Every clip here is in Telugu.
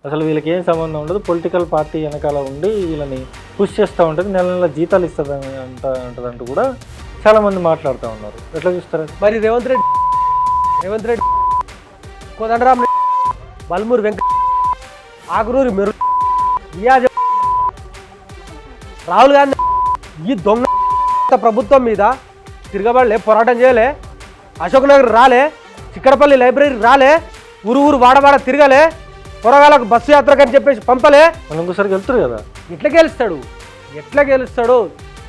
అసలు వీళ్ళకి ఏం సంబంధం ఉండదు, పొలిటికల్ పార్టీ వెనకాల ఉండి వీళ్ళని పుష్ చేస్తూ ఉంటుంది, నెల నెల జీతాలు ఇస్తుంది అంటదంటూ కూడా చాలామంది మాట్లాడుతూ ఉన్నారు. ఎట్లా చూస్తారు మరి రేవంత్ రెడ్డి కోదండరామ్, బల్మూరు వెంకట, ఆకునూరి మెరు, రియాజ్, రాహుల్ గాంధీ ఈ దొంగ ప్రభుత్వం మీద తిరగబడలే, పోరాటం చేయలే, అశోక్ నగర్ రాలే, చిక్కడపల్లి లైబ్రరీ రాలే, ఊరు వాడవాడ తిరగలే, పొరగాలకు బస్సు యాత్రకని చెప్పేసి పంపలే. మనం ఇంకోసారి వెళ్తారు కదా, ఎట్లా గెలుస్తాడు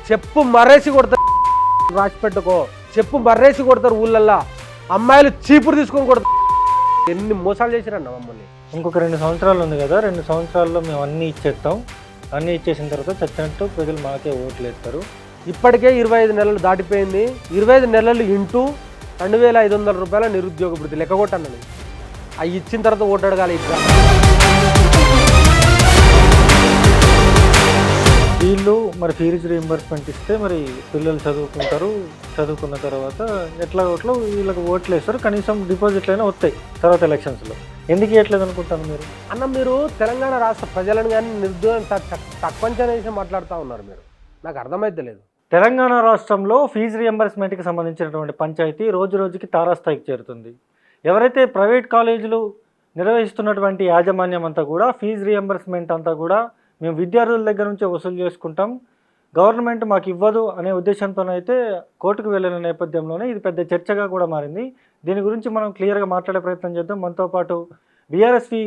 చెప్పు మర్రేసి కొడతారు. రాసి పెట్టుకో, చెప్పు మర్రేసి కొడతారు. ఊళ్ళల్లా అమ్మాయిలు చీపురు తీసుకొని కొడతారు. ఎన్ని మోసాలు చేసిరన్న మమ్మల్ని. ఇంకొక 2 సంవత్సరాలు ఉంది కదా, 2 సంవత్సరాల్లో మేము అన్నీ ఇచ్చేస్తాం, అన్నీ ఇచ్చేసిన తర్వాత చచ్చినట్టు ప్రజలు మాకే ఓట్లు వేస్తారు. ఇప్పటికే 25 నెలలు దాటిపోయింది. 25 నెలలు ఇంటూ 2,500 రూపాయల నిరుద్యోగ భృతి లెక్క కొట్టన్నది. అవి ఇచ్చిన తర్వాత ఓటు అడగాలి. ఇప్పుడు వీళ్ళు మరి ఫీజు రీయింబర్స్మెంట్ ఇస్తే మరి పిల్లలు చదువుకున్న తర్వాత ఎట్లా వీళ్ళకి ఓట్లు వేస్తారు, కనీసం డిపాజిట్లు అయినా వస్తాయి తర్వాత ఎలక్షన్స్లో. ఎందుకు ఇవ్వట్లేదు అనుకుంటాను మీరు? అన్న, మీరు తెలంగాణ రాష్ట్ర ప్రజలను కానీ నిరుద్యోగం తక్కువ వేసి మాట్లాడుతూ ఉన్నారు. మీరు నాకు అర్థమైతే లేదు. తెలంగాణ రాష్ట్రంలో ఫీజు రీయింబర్స్మెంట్కి సంబంధించినటువంటి పంచాయతీ రోజు రోజుకి తారాస్థాయికి చేరుతుంది. ఎవరైతే ప్రైవేట్ కాలేజీలు నిర్వహిస్తున్నటువంటి యాజమాన్యం అంతా కూడా ఫీజు రీయింబర్స్మెంట్ అంతా కూడా మేము విద్యార్థుల దగ్గర నుంచే వసూలు చేసుకుంటాం, గవర్నమెంట్ మాకు ఇవ్వదు అనే ఉద్దేశంతోనైతే కోర్టుకు వెళ్ళిన నేపథ్యంలోనే ఇది పెద్ద చర్చగా కూడా మారింది. దీని గురించి మనం క్లియర్గా మాట్లాడే ప్రయత్నం చేద్దాం. మనతో పాటు బీఆర్ఎస్పీ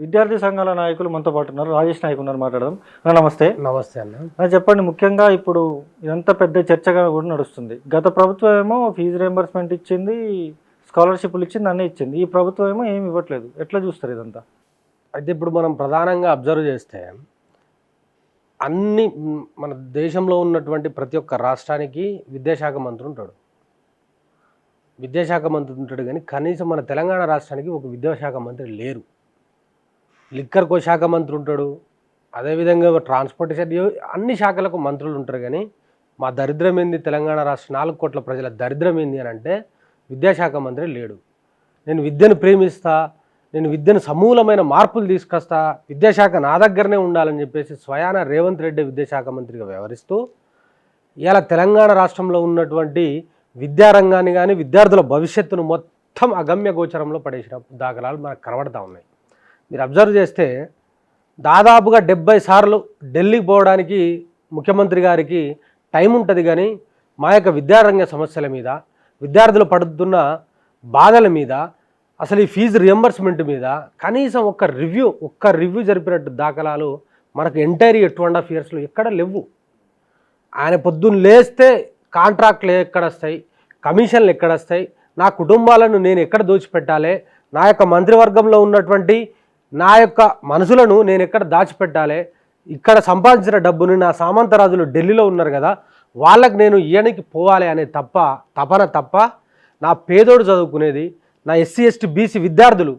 విద్యార్థి సంఘాల నాయకులు మనతో పాటు ఉన్నారు. రాజేష్ నాయక్ ఉన్నారు, మాట్లాడదాం. నమస్తే. నమస్తే అన్న. చెప్పండి, ముఖ్యంగా ఇప్పుడు ఇదంతా పెద్ద చర్చగా కూడా నడుస్తుంది. గత ప్రభుత్వం ఏమో ఫీజు రీయింబర్స్మెంట్ ఇచ్చింది, స్కాలర్షిప్లు ఇచ్చింది, అన్నీ ఇచ్చింది. ఈ ప్రభుత్వం ఏమో ఏమి ఇవ్వట్లేదు. ఎట్లా చూస్తారు ఇదంతా? అయితే ఇప్పుడు మనం ప్రధానంగా అబ్జర్వ్ చేస్తే మన దేశంలో ఉన్నటువంటి ప్రతి ఒక్క రాష్ట్రానికి విద్యాశాఖ మంత్రి ఉంటాడు. కానీ కనీసం మన తెలంగాణ రాష్ట్రానికి ఒక విద్యాశాఖ మంత్రి లేరు. లిక్కర్కో శాఖ మంత్రి ఉంటాడు, అదేవిధంగా ట్రాన్స్పోర్టేషన్, అన్ని శాఖలకు మంత్రులు ఉంటారు. కానీ మా దరిద్రం ఏంది, తెలంగాణ రాష్ట్ర 4 కోట్ల ప్రజల దరిద్రం ఏంది అని అంటే విద్యాశాఖ మంత్రి లేడు. నేను విద్యను ప్రేమిస్తా, నేను విద్యను సమూలమైన మార్పులు తీసుకొస్తా, విద్యాశాఖ నా దగ్గరనే ఉండాలని చెప్పేసి స్వయాన రేవంత్ రెడ్డి విద్యాశాఖ మంత్రిగా వ్యవహరిస్తూ ఇలా తెలంగాణ రాష్ట్రంలో ఉన్నటువంటి విద్యారంగాన్ని కానీ విద్యార్థుల భవిష్యత్తును మొత్తం అగమ్య గోచరంలో పడేసిన దాఖలాలు మనకు కనబడతా ఉన్నాయి. మీరు అబ్జర్వ్ చేస్తే దాదాపుగా 70 సార్లు ఢిల్లీకి పోవడానికి ముఖ్యమంత్రి గారికి టైం ఉంటుంది. కానీ మా యొక్క విద్యారంగ సమస్యల మీద, విద్యార్థులు పడుతున్న బాధల మీద, అసలు ఈ ఫీజు రియంబర్స్మెంట్ మీద కనీసం ఒక్క రివ్యూ జరిపినట్టు దాఖలాలు మనకు ఎంటైర్ 2.5 ఇయర్స్లో ఎక్కడ లేవు. ఆయన పొద్దున్న లేస్తే కాంట్రాక్ట్లు ఎక్కడొస్తాయి, కమిషన్లు ఎక్కడొస్తాయి, నా కుటుంబాలను నేను ఎక్కడ దోచిపెట్టాలి, నా యొక్క మంత్రివర్గంలో ఉన్నటువంటి నా యొక్క మనుషులను నేను ఎక్కడ దాచిపెట్టాలి, ఇక్కడ సంపాదించిన డబ్బుని నా సామంతరాజులు ఢిల్లీలో ఉన్నారు కదా వాళ్ళకి నేను ఈయనకి పోవాలి అనే తపన తప్ప నా పేదోడు చదువుకునేది, నా ఎస్సీ ఎస్టీ బీసీ విద్యార్థులు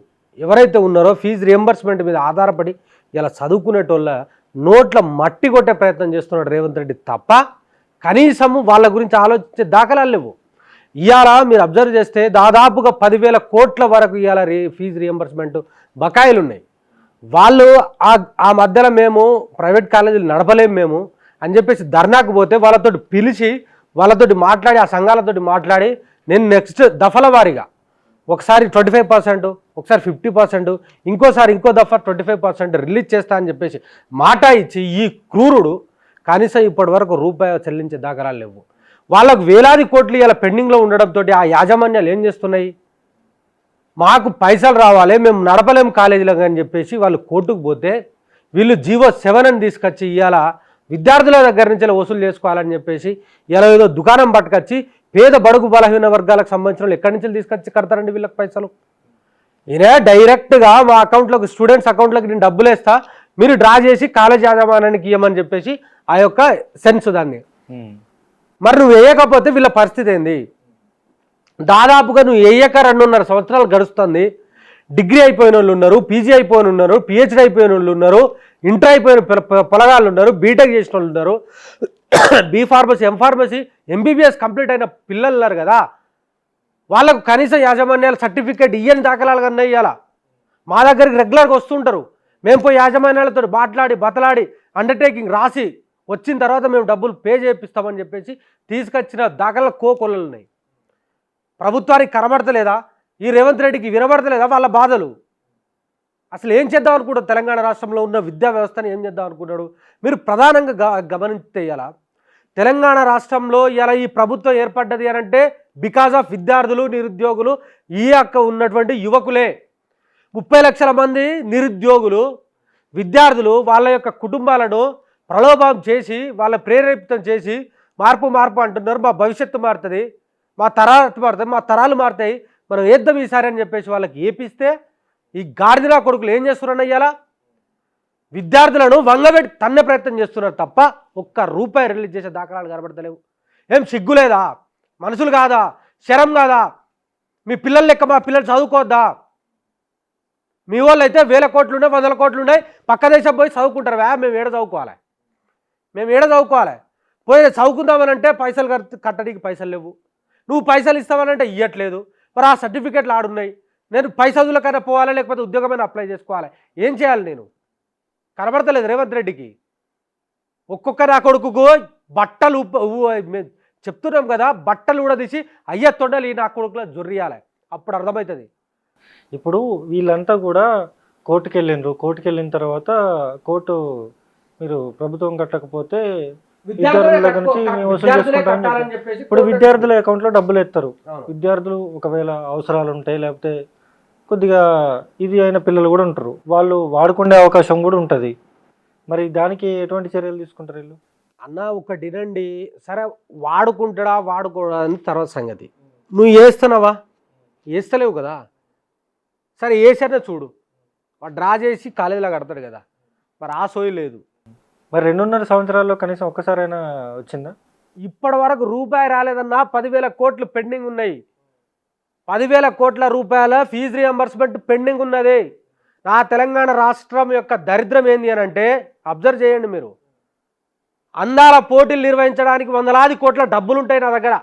ఎవరైతే ఉన్నారో ఫీజు రియంబర్స్మెంట్ మీద ఆధారపడి ఇలా చదువుకునేటోళ్ళ నోట్ల మట్టి కొట్టే ప్రయత్నం చేస్తున్నాడు రేవంత్ రెడ్డి తప్ప కనీసము వాళ్ళ గురించి ఆలోచించే దాఖలాలు లేవు. ఇవాళ మీరు అబ్జర్వ్ చేస్తే దాదాపుగా 10,000 కోట్ల వరకు ఇవాళ ఫీజు రియంబర్స్మెంట్ బకాయిలు ఉన్నాయి. వాళ్ళు ఆ మధ్యలో మేము ప్రైవేట్ కాలేజీలు నడపలేము మేము అని చెప్పేసి ధర్నాకు పోతే వాళ్ళతోటి పిలిచి వాళ్ళతోటి మాట్లాడి, ఆ సంఘాలతోటి మాట్లాడి, నేను నెక్స్ట్ దఫల వారీగా ఒకసారి 25%, ఒకసారి 50%, ఇంకోసారి ఇంకో దఫా 25% రిలీజ్ చేస్తా అని చెప్పేసి మాట ఇచ్చి ఈ క్రూరుడు కనీసం ఇప్పటి వరకు రూపాయి చెల్లించే దాఖలాలు లేవు. వాళ్ళకు వేలాది కోట్లు ఇలా పెండింగ్లో ఉండడంతో ఆ యాజమాన్యాలు ఏం చేస్తున్నాయి, మాకు పైసలు రావాలి, మేము నడపలేం కాలేజీలకు అని చెప్పేసి వాళ్ళు కోర్టుకు పోతే వీళ్ళు జీవో 7 అని తీసుకొచ్చి ఇవాళ విద్యార్థుల దగ్గర నుంచి వసూలు చేసుకోవాలని చెప్పేసి ఇలా ఏదో దుకాణం పట్టుకొచ్చి పేద బడుగు బలహీన వర్గాలకు సంబంధించిన ఎక్కడి నుంచి తీసుకొచ్చి కడతారండి వీళ్ళకి పైసలు. ఈయన డైరెక్ట్గా మా అకౌంట్లోకి, స్టూడెంట్స్ అకౌంట్లోకి నేను డబ్బులు వేస్తా, మీరు డ్రా చేసి కాలేజ్ యాజమాన్యానికి ఇవ్వమని చెప్పేసి ఆ యొక్క సెన్స్ దాన్ని. మరి నువ్వు వేయకపోతే వీళ్ళ పరిస్థితి ఏంది? దాదాపుగా నువ్వు వేయక 2.5 సంవత్సరాలు గడుస్తుంది. డిగ్రీ అయిపోయిన వాళ్ళు ఉన్నారు, పీజీ అయిపోయిన ఉన్నారు, పిహెచ్డీ అయిపోయిన వాళ్ళు ఉన్నారు, ఇంటర్ అయిపోయిన పొలగాళ్ళు ఉన్నారు, బీటెక్ చేసిన వాళ్ళు ఉన్నారు, B pharmacy, M pharmacy, MBBS complete అయిన పిల్లలు ఉన్నారు కదా. వాళ్ళకు కనీసం యాజమాన్యాల సర్టిఫికేట్ ఇయ్యని దాఖలాలు కన్నా ఇవ్వాలా. మా దగ్గరికి రెగ్యులర్గా వస్తుంటారు. మేము పోయి యాజమాన్యాలతో మాట్లాడి బతలాడి అండర్టేకింగ్ రాసి వచ్చిన తర్వాత మేము డబ్బులు పే చేపిస్తామని చెప్పేసి తీసుకొచ్చిన దాఖల కోకొల్లలు ఉన్నాయి. ప్రభుత్వానికి కనబడతలేదా? ఈ రేవంత్ రెడ్డికి వినబడతలేదా వాళ్ళ బాధలు? అసలు ఏం చేద్దాం అనుకుంటారు? తెలంగాణ రాష్ట్రంలో ఉన్న విద్యా వ్యవస్థను ఏం చేద్దాం అనుకుంటాడు? మీరు ప్రధానంగా గమనిస్తే ఇలా తెలంగాణ రాష్ట్రంలో ఇలా ఈ ప్రభుత్వం ఏర్పడ్డది అని అంటే బికాజ్ ఆఫ్ విద్యార్థులు నిరుద్యోగులు ఈ ఉన్నటువంటి యువకులే. 30 లక్షల మంది నిరుద్యోగులు విద్యార్థులు వాళ్ళ యొక్క కుటుంబాలను ప్రలోభం చేసి వాళ్ళ ప్రేరేపితం చేసి మార్పు అంటున్నారు. మా భవిష్యత్తు మారుతుంది, మా తరాలు మారుతుంది, మా తరాలు మారుతాయి, మనం ఏద్దాం ఈసారి అని చెప్పేసి వాళ్ళకి ఏపిస్తే ఈ గాడిదలా కొడుకులు ఏం చేస్తున్నారన్న ఇవాళ విద్యార్థులను వంగబెట్టి తన్నే ప్రయత్నం చేస్తున్నారు తప్ప ఒక్క రూపాయి రిలీజ్ చేసే దాఖలాలు కనబడతలేవు. ఏం సిగ్గులేదా? మనుషులు కాదా? శరం కాదా? మీ పిల్లలు లెక్క మా పిల్లలు చదువుకోవద్దా? మీ వాళ్ళు అయితే 1000 కోట్లు ఉన్నాయి, 100 కోట్లు ఉన్నాయి, పక్క దేశం పోయి చదువుకుంటారు. మేము ఏడ చదువుకోవాలి? పోయి చదువుకుందామని అంటే పైసలు కట్టడానికి పైసలు లేవు. నువ్వు పైసలు ఇస్తావనంటే ఇవ్వట్లేదు. మరి ఆ సర్టిఫికెట్లు ఆడున్నాయి. నేను పై చదువులకైనా పోవాలి, లేకపోతే ఉద్యోగమైనా అప్లై చేసుకోవాలి. ఏం చేయాలి? నేను కనబడతలేదు రేవంత్ రెడ్డికి. ఒక్కొక్క నా కొడుకుకు బట్టలు చెప్తున్నాం కదా, బట్టలు కూడా తీసి అయ్య తొండలు ఈ నా కొడుకులో జొర్రియాలి. అప్పుడు అర్థమవుతుంది. ఇప్పుడు వీళ్ళంతా కూడా కోర్టుకు వెళ్ళిన తర్వాత కోర్టు మీరు ప్రభుత్వం కట్టకపోతే విద్యార్థుల దగ్గర నుంచి మేము వసూలు చేసుకుంటామని ఇప్పుడు విద్యార్థుల అకౌంట్లో డబ్బులు ఎత్తారు. విద్యార్థులు ఒకవేళ అవసరాలు ఉంటాయి, లేకపోతే కొద్దిగా ఇది అయిన పిల్లలు కూడా ఉంటారు, వాళ్ళు వాడుకునే అవకాశం కూడా ఉంటుంది. మరి దానికి ఎటువంటి చర్యలు తీసుకుంటారు వీళ్ళు? అన్న ఒకటి రండి, సరే వాడుకుంటాడా వాడుకోడా అని తర్వాత సంగతి. నువ్వు వేస్తున్నావా? వేస్తలేవు కదా. సరే వేసానే చూడు, వాడు డ్రా చేసి కాలేజీలో కడతాడు కదా, మరి ఆ సోయి లేదు. మరి 2.5 సంవత్సరాల్లో కనీసం ఒక్కసారైనా వచ్చిందా? ఇప్పటి వరకు రూపాయి రాలేదన్నా. 10,000 కోట్లు పెండింగ్ ఉన్నాయి. 10,000 కోట్ల రూపాయల ఫీజు రియంబర్స్మెంట్ పెండింగ్ ఉన్నది. నా తెలంగాణ రాష్ట్రం యొక్క దరిద్రం ఏంది అని అంటే అబ్జర్వ్ చేయండి మీరు. అందాల పోటీలు నిర్వహించడానికి 100 కోట్ల డబ్బులు ఉంటాయి నా దగ్గర.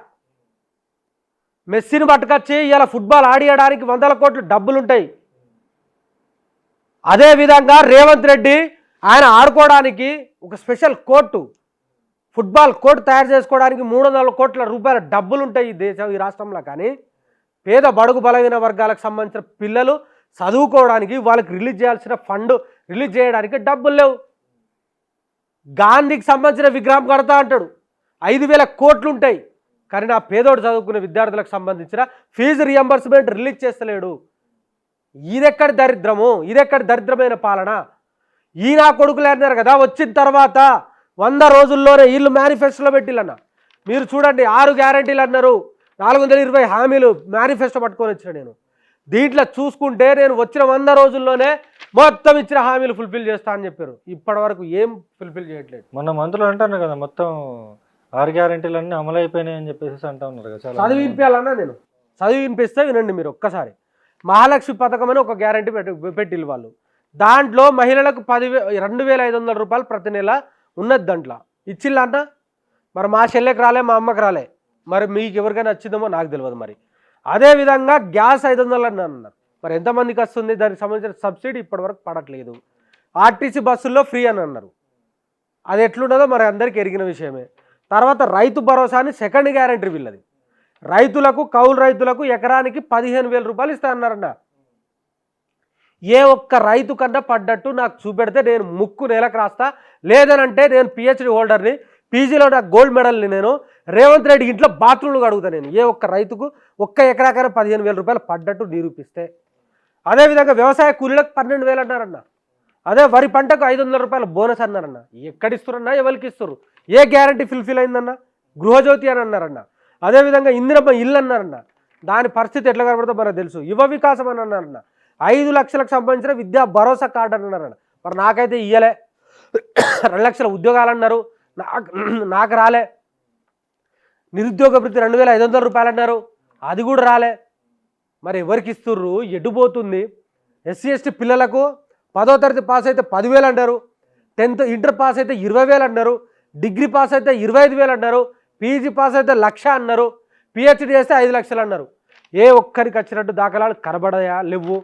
మెస్సీని పట్టుకొచ్చి ఇలా ఫుట్బాల్ ఆడియడానికి 100 కోట్ల డబ్బులు ఉంటాయి. అదేవిధంగా రేవంత్ రెడ్డి ఆయన ఆడుకోవడానికి ఒక స్పెషల్ కోర్టు, ఫుట్బాల్ కోర్టు తయారు చేసుకోవడానికి 300 కోట్ల రూపాయల డబ్బులు ఉంటాయి ఈ రాష్ట్రంలో. కానీ పేద బడుగు బలహీన వర్గాలకు సంబంధించిన పిల్లలు చదువుకోవడానికి వాళ్ళకి రిలీజ్ చేయాల్సిన ఫండ్ రిలీజ్ చేయడానికి డబ్బులు లేవు. గాంధీకి సంబంధించిన విగ్రహం కడతా అంటాడు, 5,000 కోట్లు ఉంటాయి. కానీ నా పేదోడు చదువుకునే విద్యార్థులకు సంబంధించిన ఫీజు రియంబర్స్మెంట్ రిలీజ్ చేస్తలేడు. ఇదెక్కడి దరిద్రము? ఇదెక్కడి దరిద్రమైన పాలన? ఈ నా కొడుకులు అన్నారు కదా, వచ్చిన తర్వాత 100 రోజుల్లోనే వీళ్ళు మేనిఫెస్టోలో పెట్టిల్లన్న. మీరు చూడండి, 6 గ్యారంటీలు అన్నారు, 420 హామీలు మేనిఫెస్టో పట్టుకొని వచ్చిన నేను. దీంట్లో చూసుకుంటే నేను వచ్చిన 100 రోజుల్లోనే మొత్తం ఇచ్చిన హామీలు ఫుల్ఫిల్ చేస్తా అని చెప్పారు. ఇప్పటి వరకు ఏం ఫుల్ఫిల్ చేయట్లేదు. మన మంత్రులు అంటున్నారు కదా, మొత్తం 6 గ్యారంటీలు అన్నీ అమలు అయిపోయినాయి అని చెప్పేసి అంటా ఉన్నారు కదా. చదివి వినిపించాలన్నా నేను చదివి వినిపిస్తే వినండి మీరు ఒక్కసారి. మహాలక్ష్మి పథకం అని ఒక గ్యారంటీ పెట్టిల్లు వాళ్ళు. దాంట్లో మహిళలకు 2,500 రూపాయలు ప్రతి నెల ఉన్నది. దాంట్లో ఇచ్చిల్లా అంట. మరి మా చెల్లెకి రాలే, మా అమ్మకి రాలే, మరి మీకు ఎవరికైనా వచ్చిందేమో నాకు తెలియదు. మరి అదేవిధంగా గ్యాస్ 500 అని అన్నారు. మరి ఎంతమందికి వస్తుంది? దానికి సంబంధించిన సబ్సిడీ ఇప్పటివరకు పడట్లేదు. ఆర్టీసీ బస్సుల్లో ఫ్రీ అని అన్నారు. అది ఎట్లున్నదో మరి అందరికీ ఎరిగిన విషయమే. తర్వాత రైతు భరోసా అని సెకండ్ గ్యారంటీ వీళ్ళది. రైతులకు, కౌలు రైతులకు ఎకరానికి 15,000 రూపాయలు ఇస్తా అన్నారన్న. ఏ ఒక్క రైతు కన్నా పడ్డట్టు నాకు చూపెడితే నేను ముక్కు నేలకు రాస్తా. లేదనంటే నేను పిహెచ్డి హోల్డర్ని, పీజీలో నాకు గోల్డ్ మెడల్ని. నేను రేవంత్ రెడ్డి ఇంట్లో బాత్రూమ్లు కడుగుతా. నేను ఏ ఒక్క రైతుకు ఒక్క ఎకరాకైనా 15,000 రూపాయలు పడ్డట్టు నిరూపిస్తే. అదేవిధంగా వ్యవసాయ కూలీలకు 12,000 అన్నారన్న. అదే వరి పంటకు 500 రూపాయల బోనస్ అన్నారన్న. ఎక్కడిస్తున్నా, ఎవరికి ఇస్తారు? ఏ గ్యారంటీ ఫుల్ఫిల్ అయిందన్న? గృహజ్యోతి అని అన్నారన్న. అదేవిధంగా ఇందిరమ్మ ఇల్లు అన్నారన్న. దాని పరిస్థితి ఎట్లా కనబడుతుందో మనకు తెలుసు. యువ వికాసం అని అన్నారన్న. 5 లక్షలకు సంబంధించిన విద్యా భరోసా కార్డు అని అన్నారన్న. మరి నాకైతే ఇయ్యలే. 2 లక్షల ఉద్యోగాలు అన్నారు, నాకు రాలే. నిరుద్యోగ వృత్తి 2,500 రూపాయలు అన్నారు, అది కూడా రాలే. మరి ఎవరికి ఇస్తుర్రు? ఎడ్డుపోతుంది. ఎస్సీ ఎస్టీ పిల్లలకు 10వ తరగతి పాస్ అయితే 10,000 అన్నారు, 10th ఇంటర్ పాస్ అయితే 20,000 అన్నారు, డిగ్రీ పాస్ అయితే 25,000 అన్నారు, పీజీ పాస్ అయితే 1,00,000 అన్నారు, పిహెచ్డి చేస్తే 5 లక్షలు అన్నారు. ఏ ఒక్కరికి వచ్చినట్టు దాఖలాలు కనబడయా? లేవు.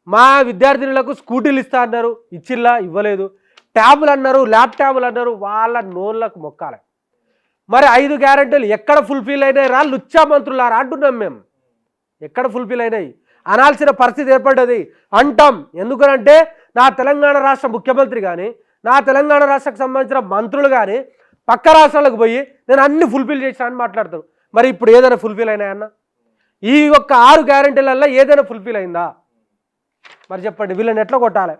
మా విద్యార్థినులకు స్కూటీలు ఇస్తా అన్నారు, ఇచ్చిల్లా? ఇవ్వలేదు. ట్యాబులు అన్నారు, ల్యాప్టాప్లు అన్నారు, వాళ్ళ నోళ్ళకు మొక్కాలి. మరి 5 గ్యారెంటీలు ఎక్కడ ఫుల్ఫిల్ అయినాయి రా లుచ్చా మంత్రులారా అంటున్నాం మేము. ఎక్కడ ఫుల్ఫిల్ అయినాయి అనాల్సిన పరిస్థితి ఏర్పడ్డది. అంటాం ఎందుకనంటే నా తెలంగాణ రాష్ట్ర ముఖ్యమంత్రి కానీ, నా తెలంగాణ రాష్ట్రకు సంబంధించిన మంత్రులు కానీ పక్క రాష్ట్రాలకు పోయి నేను అన్ని ఫుల్ఫిల్ చేసినా అని మాట్లాడతాను. మరి ఇప్పుడు ఏదైనా ఫుల్ఫిల్ అయినాయన్న? ఈ యొక్క 6 గ్యారెంటీలల్లో ఏదైనా ఫుల్ఫిల్ అయిందా? మరి చెప్పండి, వీళ్ళని ఎట్లా కొట్టాలి?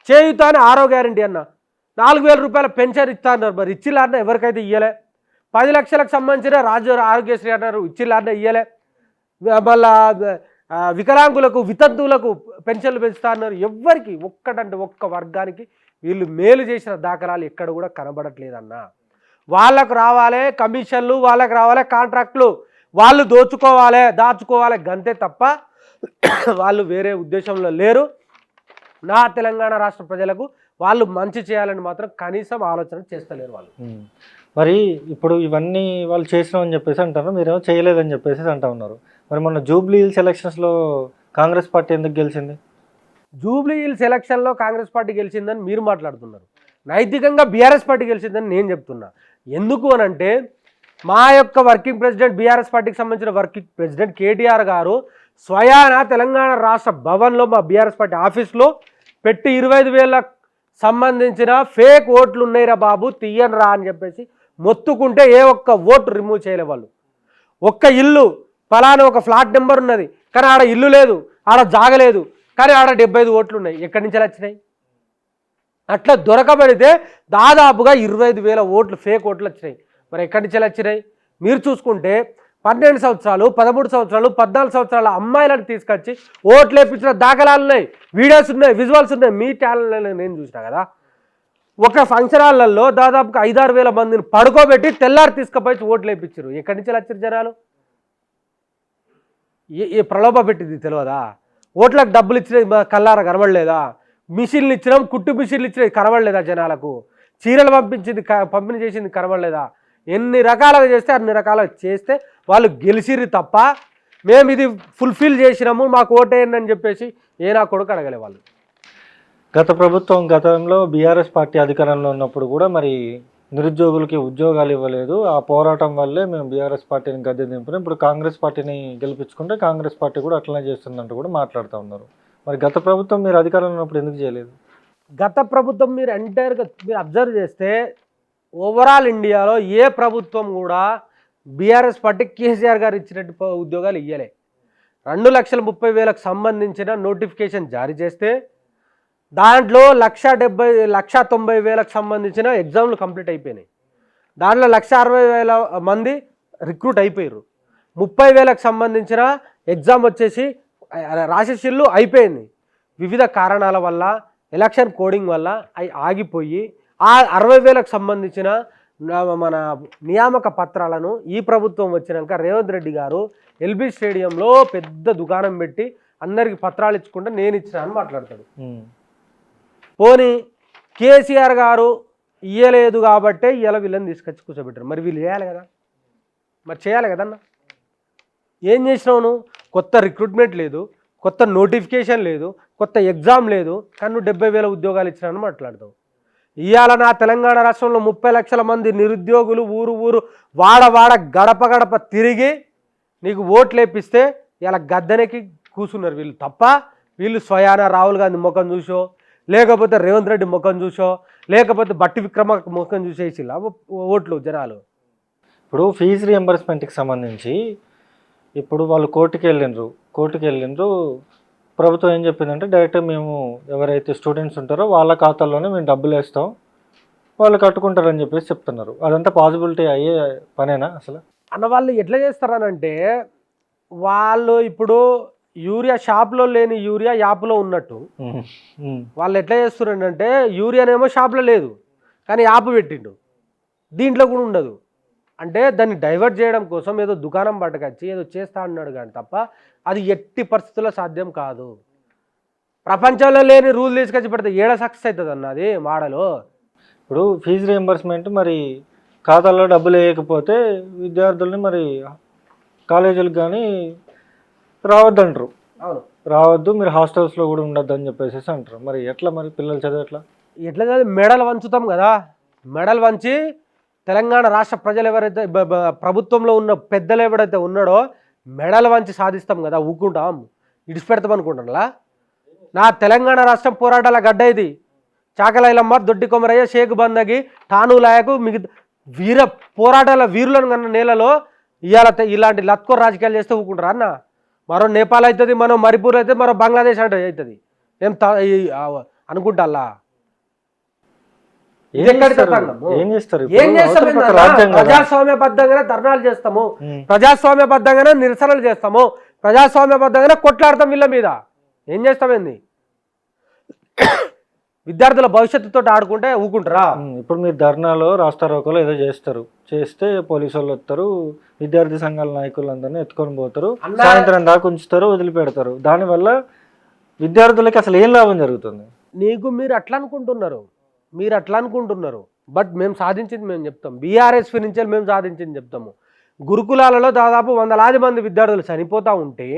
చేయుత అని 6వ గ్యారెంటీ అన్న, 4,000 రూపాయల పెన్షన్ ఇస్తా అన్నారు, మరి ఇచ్చిల్లారన్న? ఎవరికైతే ఇయ్యలే. 10 లక్షలకు సంబంధించిన రాజ్య ఆరోగ్యశ్రీ అన్నారు, ఇచ్చిల్లారన్న? ఇయ్యలే. మళ్ళా వికలాంగులకు వితంతువులకు పెన్షన్లు పెంచుతా అన్నారు, ఎవ్వరికి ఒక్కటంటే ఒక్క వర్గానికి వీళ్ళు మేలు చేసిన దాఖలాలు ఎక్కడ కూడా కనబడట్లేదన్న. వాళ్ళకు రావాలి కమిషన్లు, వాళ్ళకు రావాలి కాంట్రాక్టులు, వాళ్ళు దోచుకోవాలి దాచుకోవాలి గంతే తప్ప వాళ్ళు వేరే ఉద్దేశంలో లేరు. నా తెలంగాణ రాష్ట్ర ప్రజలకు వాళ్ళు మంచి చేయాలని మాత్రం కనీసం ఆలోచన చేస్తలేరు వాళ్ళు. మరి ఇప్పుడు ఇవన్నీ వాళ్ళు చేసినామని చెప్పేసి అంటారు, మీరేమో చేయలేదని చెప్పేసి అంటా ఉన్నారు. మరి మొన్న జూబ్లీ హిల్స్ ఎలక్షన్స్లో కాంగ్రెస్ పార్టీ ఎందుకు గెలిచింది? జూబ్లీ హిల్స్ ఎలక్షన్లో కాంగ్రెస్ పార్టీ గెలిచిందని మీరు మాట్లాడుతున్నారు, నైతికంగా బీఆర్ఎస్ పార్టీ గెలిచిందని నేను చెప్తున్నా. ఎందుకు అనంటే మా యొక్క వర్కింగ్ ప్రెసిడెంట్, బీఆర్ఎస్ పార్టీకి సంబంధించిన వర్కింగ్ ప్రెసిడెంట్ కేటీఆర్ గారు స్వయాన తెలంగాణ రాష్ట్ర భవన్లో మా బీఆర్ఎస్ పార్టీ ఆఫీస్లో పెట్టి 25,000 సంబంధించిన ఫేక్ ఓట్లు ఉన్నాయిరా బాబు తీయను రా అని చెప్పేసి మొత్తుకుంటే ఏ ఒక్క ఓటు రిమూవ్ చేయలే వాళ్ళు. ఒక్క ఇల్లు ఫలానా ఒక ఫ్లాట్ నెంబర్ ఉన్నది కానీ ఆడ ఇల్లు లేదు, ఆడ జాగలేదు, కానీ ఆడ 75 ఓట్లు ఉన్నాయి. ఎక్కడి నుంచి వచ్చినాయి? అట్లా దొరకబడితే దాదాపుగా 25,000 ఓట్లు ఫేక్ ఓట్లు వచ్చినాయి. మరి ఎక్కడి నుంచి వచ్చినాయి? మీరు చూసుకుంటే 12 సంవత్సరాలు 13 సంవత్సరాలు 14 సంవత్సరాల అమ్మాయిలను తీసుకొచ్చి ఓట్లు వేయించిన దాఖలాలు ఉన్నాయి, వీడియోస్ ఉన్నాయి, విజువల్స్ ఉన్నాయి. మీ ఛానల్లో నేను చూసినా కదా, ఒక ఫంక్షన్ హాల్లో దాదాపుగా 5-6 వేల మందిని పడుకోబెట్టి తెల్లారి తీసుకుపోయి ఓట్లు వేయించారు. ఎక్కడి నుంచి వచ్చారు జనాలు? ఏ ప్రలోభ పెట్టింది తెలియదా? ఓట్లకు డబ్బులు ఇచ్చినవి కల్లారా కనబడలేదా? మిషన్లు ఇచ్చినాం, కుట్టు మిషన్లు ఇచ్చినవి కనబడలేదా? జనాలకు చీరలు పంపిణీ చేసింది కనబడలేదా? ఎన్ని రకాలుగా చేస్తే అన్ని రకాలుగా చేస్తే వాళ్ళు గెలిచిర్రు తప్ప మేము ఇది ఫుల్ఫిల్ చేసినాము మాకు ఓటేయండి అని చెప్పేసి నా కొడుకు అడగలే వాళ్ళు. గత ప్రభుత్వం గతంలో బీఆర్ఎస్ పార్టీ అధికారంలో ఉన్నప్పుడు కూడా మరి నిరుద్యోగులకి ఉద్యోగాలు ఇవ్వలేదు, ఆ పోరాటం వల్లే మేము బీఆర్ఎస్ పార్టీని గద్దె దింపినాం, ఇప్పుడు కాంగ్రెస్ పార్టీని గెలిపించుకుంటే కాంగ్రెస్ పార్టీ కూడా అట్లనే చేస్తుందంటూ కూడా మాట్లాడుతూ ఉన్నారు. మరి గత ప్రభుత్వం మీరు అధికారంలో ఉన్నప్పుడు ఎందుకు చేయలేదు? గత ప్రభుత్వం మీరు ఎంటైర్గా మీరు అబ్జర్వ్ చేస్తే ఓవరాల్ ఇండియాలో ఏ ప్రభుత్వం కూడా బీఆర్ఎస్ పార్టీ కేసీఆర్ గారు ఇచ్చినట్టు ఉద్యోగాలు ఇవ్వలే. 2,30,000కు సంబంధించిన నోటిఫికేషన్ జారీ చేస్తే దాంట్లో 1,90,000కు సంబంధించిన ఎగ్జామ్లు కంప్లీట్ అయిపోయినాయి. దాంట్లో 1,60,000 మంది రిక్రూట్ అయిపోయారు. 30,000కు సంబంధించిన ఎగ్జామ్ వచ్చేసి రాసేసిళ్ళు అయిపోయింది. వివిధ కారణాల వల్ల ఎలక్షన్ కోడింగ్ వల్ల అవి ఆగిపోయి ఆ 60,000కు సంబంధించిన మన నియామక పత్రాలను ఈ ప్రభుత్వం వచ్చినాక రేవంత్ రెడ్డి గారు ఎల్బీ స్టేడియంలో పెద్ద దుకాణం పెట్టి అందరికి పత్రాలు ఇచ్చుకుంటే నేను ఇచ్చిన అని మాట్లాడతాడు. పోనీ కేసీఆర్ గారు ఇయ్యలేదు కాబట్టే ఇలా వీళ్ళని తీసుకొచ్చి కూర్చోబెట్టారు. మరి వీళ్ళు చేయాలి కదా, మరి చేయాలి కదన్న. ఏం చేసినావు నువ్వు? కొత్త రిక్రూట్మెంట్ లేదు, కొత్త నోటిఫికేషన్ లేదు, కొత్త ఎగ్జామ్ లేదు, కానీ నువ్వు 70,000 ఉద్యోగాలు ఇచ్చినాను మాట్లాడతావు. ఇవాళ నా తెలంగాణ రాష్ట్రంలో 30 లక్షల మంది నిరుద్యోగులు ఊరు వాడ గడప గడప తిరిగి నీకు ఓట్లు వేపిస్తే ఇలా గద్దెనకి కూర్చున్నారు వీళ్ళు తప్ప వీళ్ళు స్వయాన రాహుల్ గాంధీ ముఖం చూసో, లేకపోతే రేవంత్ రెడ్డి ముఖం చూసో, లేకపోతే బట్టి విక్రమార్క ముఖం చూసేసి ఓట్లు జనాలు. ఇప్పుడు ఫీజు రియంబర్స్మెంట్కి సంబంధించి ఇప్పుడు వాళ్ళు కోర్టుకి వెళ్ళిండ్రు. ప్రభుత్వం ఏం చెప్పిందంటే డైరెక్ట్ మేము ఎవరైతే స్టూడెంట్స్ ఉంటారో వాళ్ళ ఖాతాల్లోనే మేము డబ్బులు వేస్తాం, వాళ్ళు కట్టుకుంటారని చెప్పేసి చెప్తున్నారు. అదంతా పాసిబిలిటీ అయ్యే పనేనా అసలు? అన్న వాళ్ళు ఎట్లా చేస్తారనంటే వాళ్ళు ఇప్పుడు యూరియా షాప్లో లేని యూరియా యాప్లో ఉన్నట్టు వాళ్ళు ఎట్లా చేస్తున్నారంటే యూరియానేమో షాప్లో లేదు కానీ యాప్ పెట్టిండు, దీంట్లో కూడా ఉండదు. అంటే దాన్ని డైవర్ట్ చేయడం కోసం ఏదో దుకాణం పట్టుకొచ్చి ఏదో చేస్తా అన్నాడు కానీ తప్ప అది ఎట్టి పరిస్థితుల్లో సాధ్యం కాదు. ప్రపంచంలో లేని రూల్ తీసుకొచ్చి పెడితే ఏడ సక్సెస్ అవుతుంది అన్న అది మోడలు. ఇప్పుడు ఫీజు రియంబర్స్మెంట్ మరి ఖాతాల్లో డబ్బులు వేయకపోతే విద్యార్థుల్ని మరి కాలేజీలకు కానీ రావద్దంటారు. అవును, రావద్దు, మీరు హాస్టల్స్లో కూడా ఉండొద్దు అని చెప్పేసి అంటారు. మరి ఎట్లా మరి పిల్లలు చదివేట్లా? ఎట్లా కాదు, మెడలు వంచుతాం కదా, మెడలు వంచి తెలంగాణ రాష్ట్ర ప్రజలు ఎవరైతే ప్రభుత్వంలో ఉన్న పెద్దలు ఎవడైతే ఉన్నాడో మెడలు వంచి సాధిస్తాం కదా, ఊకుంటాం ఇడిచిపెడతాం అనుకుంటున్నా. నా తెలంగాణ రాష్ట్రం పోరాటాల గడ్డ ఇది. చాకలైలమ్మ, దొడ్డి కొమరయ్య, షేక్ బందగి, ఠాను లాయకు మిగతా వీర పోరాటాల వీరులను కన్నా నేలలో ఇవాళ ఇలాంటి లత్కో రాజకీయాలు చేస్తే ఊకుంటారా అన్న? మరో నేపాల్ అవుతుంది, మరో మణిపూర్ అవుతుంది, మరో బంగ్లాదేశ్ అంటే అవుతుంది. ఏం అనుకుంటా ఏం చేస్తారు? ప్రజాస్వామ్యబద్ధంగానే ధర్నాలు చేస్తాము, ప్రజాస్వామ్యబద్ధంగానే నిరసనలు చేస్తాము, ప్రజాస్వామ్యబద్ధంగానే కొట్లాడతాం. వీళ్ళ మీద ఏం చేస్తామేంది? విద్యార్థుల భవిష్యత్తుతో ఆడుకుంటే ఊకుంటారా? ఇప్పుడు మీరు ధర్నాలో రాస్తారోకోలో ఏదో చేస్తారు, చేస్తే పోలీసు వాళ్ళు వస్తారు, విద్యార్థి సంఘాల నాయకులందరినీ ఎత్తుకొని పోతారు, సాయంత్రం దాకా ఉంచుతారు, వదిలిపెడతారు. దానివల్ల విద్యార్థులకి అసలు ఏం లాభం జరుగుతుంది? మీరు అట్లా అనుకుంటున్నారు. బట్ మేము సాధించింది మేము చెప్తాం. బీఆర్ఎస్ నుంచి మేము సాధించింది చెప్తాము. గురుకులాలలో దాదాపు 100 మంది విద్యార్థులు చనిపోతూ ఉంటే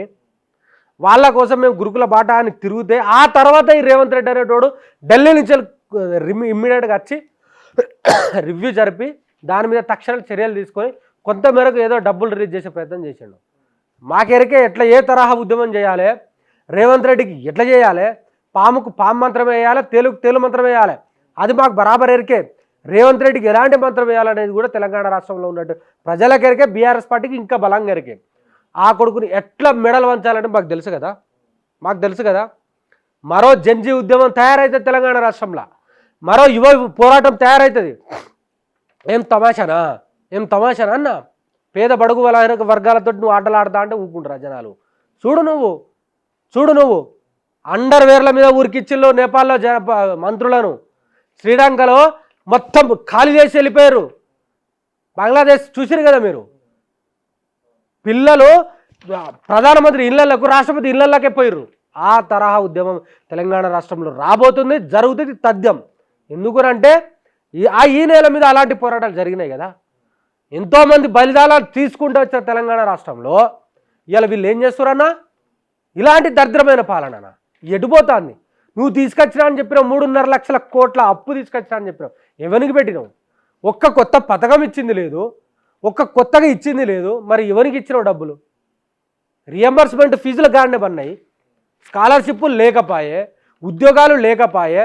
వాళ్ళ కోసం మేము గురుకుల బాటానికి తిరిగితే ఆ తర్వాత ఈ రేవంత్ రెడ్డి అనేటోడు ఢిల్లీ నుంచి ఇమ్మీడియట్గా వచ్చి రివ్యూ జరిపి దాని మీద తక్షణ చర్యలు తీసుకొని కొంతమేరకు ఏదో డబ్బులు రిలీజ్ చేసే ప్రయత్నం చేసిండు. మాకెరికే ఎట్లా ఏ తరహా ఉద్యమం చేయాలి, రేవంత్ రెడ్డికి ఎట్లా చేయాలి, పాముకు పాము మంత్రం వేయాలి, తేలు మంత్రం వేయాలి, అది మాకు బరాబర్ ఎరికే. రేవంత్ రెడ్డికి ఎలాంటి మంత్రం వేయాలనేది కూడా తెలంగాణ రాష్ట్రంలో ఉన్నట్టు ప్రజలకెరికే, బీఆర్ఎస్ పార్టీకి ఇంకా బలంగా ఎరికే. ఆ కొడుకుని ఎట్లా మెడలు వంచాలంటే మాకు తెలుసు కదా. మరో జంజీ ఉద్యమం తయారైతుంది తెలంగాణ రాష్ట్రంలో, మరో యువ పోరాటం తయారవుతుంది. ఏం తమాషానా అన్న? పేద బడుగు వర్గాలతో నువ్వు ఆటలు ఆడతా అంటే ఊపుకుంటారా జనాలు? చూడు నువ్వు అండర్వేర్ల మీద ఊరికిచ్చిల్లో నేపాల్లో మంత్రులను, శ్రీలంకలో మొత్తం ఖాళీ చేసి వెళ్ళిపోయారు. బంగ్లాదేశ్ చూసిరు కదా మీరు. పిల్లలు ప్రధానమంత్రి ఇళ్లకు, రాష్ట్రపతి ఇళ్లకే పోయిర్రు. ఆ తరహా ఉద్యమం తెలంగాణ రాష్ట్రంలో రాబోతుంది, జరుగుతుంది తథ్యం. ఎందుకనంటే ఈ నేల మీద అలాంటి పోరాటాలు జరిగినాయి కదా. ఎంతోమంది బలిదానాలు తీసుకుంటూ వచ్చిన తెలంగాణ రాష్ట్రంలో ఇవాళ వీళ్ళు ఏం చేస్తారన్నా? ఇలాంటి దరిద్రమైన పాలన ఎటుపోతాన్ని. నువ్వు తీసుకొచ్చినా అని చెప్పినావు, 3.5 లక్షల కోట్ల అప్పు తీసుకొచ్చినా అని చెప్పినావు. ఎవరికి పెట్టినావు? ఒక్క కొత్త పథకం ఇచ్చింది లేదు, ఒక్క కొత్తగా ఇచ్చింది లేదు. మరి ఎవరికి ఇచ్చినావు డబ్బులు? రియంబర్స్మెంట్ ఫీజులు గాండే పన్నాయి, స్కాలర్షిప్లు లేకపోయే, ఉద్యోగాలు లేకపోయే,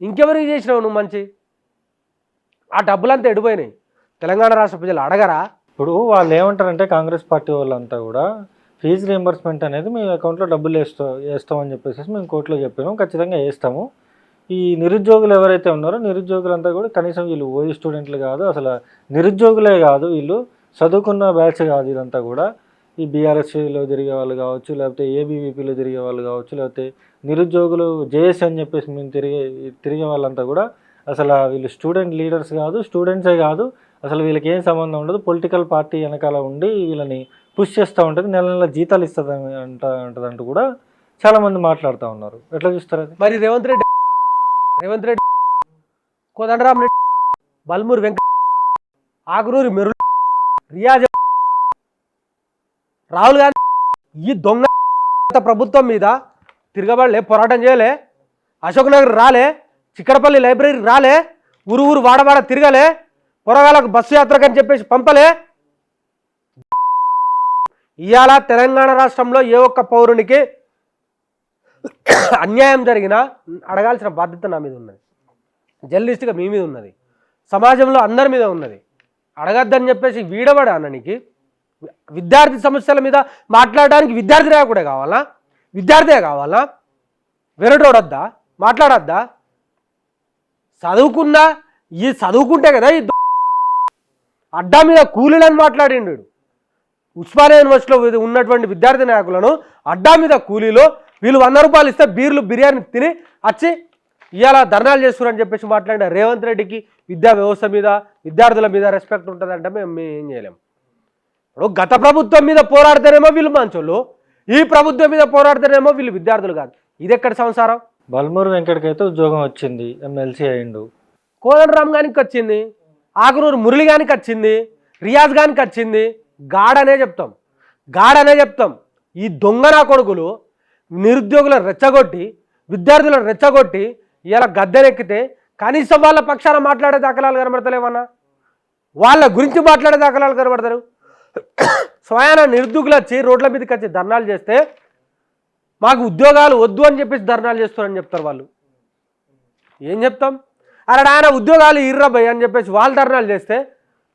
ఇంకెవరికి చేసినావు నువ్వు మంచి? ఆ డబ్బులంతా ఎడిపోయినాయి. తెలంగాణ రాష్ట్ర ప్రజలు అడగరా? ఇప్పుడు వాళ్ళు ఏమంటారంటే కాంగ్రెస్ పార్టీ వాళ్ళంతా కూడా ఫీజు రియంబర్స్మెంట్ అనేది మీ అకౌంట్లో డబ్బులు వేస్తామని చెప్పేసి మేము కోర్టులో చెప్పాము, ఖచ్చితంగా వేస్తాము. ఈ నిరుద్యోగులు ఎవరైతే ఉన్నారో నిరుద్యోగులంతా కూడా కనీసం వీళ్ళు ఓయూ స్టూడెంట్లు కాదు, అసలు నిరుద్యోగులే కాదు, వీళ్ళు చదువుకున్న బ్యాచ్ కాదు. ఇదంతా కూడా ఈ బీఆర్ఎస్లో తిరిగే వాళ్ళు కావచ్చు, లేకపోతే ఏబీవీపీలో తిరిగే వాళ్ళు కావచ్చు, లేకపోతే నిరుద్యోగులు జేఎస్ అని చెప్పేసి మేము తిరిగే వాళ్ళంతా కూడా అసలు వీళ్ళు స్టూడెంట్ లీడర్స్ కాదు, స్టూడెంట్సే కాదు, అసలు వీళ్ళకి ఏం సంబంధం ఉండదు. పొలిటికల్ పార్టీ వెనకాల ఉండి వీళ్ళని పుష్ చేస్తూ ఉంటుంది, నెల నెల జీతాలు ఇస్తుంది ఉంటుందంటూ కూడా చాలామంది మాట్లాడుతూ ఉన్నారు. ఎట్లా చూస్తారు అది? మరి రేవంత్ రెడ్డి, కోదండరామ్ రెడ్డి, బల్మూరు వెంకట, ఆకునూరి మెరు, రియాజ్, రాహుల్ గాంధీ ఈ దొంగ ప్రభుత్వం మీద తిరగబడలే, పోరాటం చేయలే, అశోక్ నగర్ రాలే, చిక్కడపల్లి లైబ్రరీ రాలే, ఊరు వాడవాడ తిరగలే, పొరగాలకు బస్సు యాత్రకని చెప్పేసి పంపలే. ఇవాళ తెలంగాణ రాష్ట్రంలో ఏ ఒక్క పౌరునికి అన్యాయం జరిగినా అడగాల్సిన బాధ్యత నా మీద ఉన్నది, జర్నలిస్ట్గా మీ మీద ఉన్నది, సమాజంలో అందరి మీద ఉన్నది. అడగద్దని చెప్పేసి వీడబడా అన్ననికి విద్యార్థి సమస్యల మీద మాట్లాడడానికి విద్యార్థినే కూడా కావాలా? విద్యార్థే కావాలా? వెరటోడద్దా? మాట్లాడద్దా? చదువుకుంటే కదా ఈ అడ్డా మీద కూలీలను మాట్లాడిండు. ఉస్మానియా యూనివర్సిటీలో ఉన్నటువంటి విద్యార్థి నాయకులను అడ్డా మీద కూలీలో వీళ్ళు 100 రూపాయలు ఇస్తే బిర్యానీ తిని వచ్చి ఇవాళ ధర్నాలు చేస్తున్నారని చెప్పేసి మాట్లాడిన రేవంత్ రెడ్డికి విద్యా వ్యవస్థ మీద, విద్యార్థుల మీద రెస్పెక్ట్ ఉంటుందంటే మేము ఏం చేయలేము. ఇప్పుడు గత ప్రభుత్వం మీద పోరాడితేనేమో వీళ్ళు మంచోళ్ళు, ఈ ప్రభుత్వం మీద పోరాడితేనేమో వీళ్ళు విద్యార్థులు కాదు. ఇది ఎక్కడ సంసారం? బల్మూరు వెంకటకైతే ఉద్యోగం వచ్చింది, ఎమ్మెల్సీ అయిండు. కోదండరామ్ గానికి వచ్చింది, ఆకునూరు మురళి గానికి వచ్చింది, రియాజ్ గానికి వచ్చింది. గాడనే చెప్తాం. ఈ దొంగ నా కొడుకులు నిరుద్యోగులను రెచ్చగొట్టి విద్యార్థులను రెచ్చగొట్టి ఇలా గద్దెనెక్కితే కనీసం వాళ్ళ పక్షాన మాట్లాడే దాఖలాలు కనబడతలేవన్నా, వాళ్ళ గురించి మాట్లాడే దాఖలాలు కనబడతారు. స్వయాన నిరుద్యోగులు వచ్చి రోడ్ల మీదకి వచ్చి ధర్నాలు చేస్తే మాకు ఉద్యోగాలు వద్దు అని చెప్పేసి ధర్నాలు చేస్తారని చెప్తారు వాళ్ళు. ఏం చెప్తాం? అరే ఆయన ఉద్యోగాలు ఇర్రబోయ్ అని చెప్పేసి వాళ్ళు ధర్నాలు చేస్తే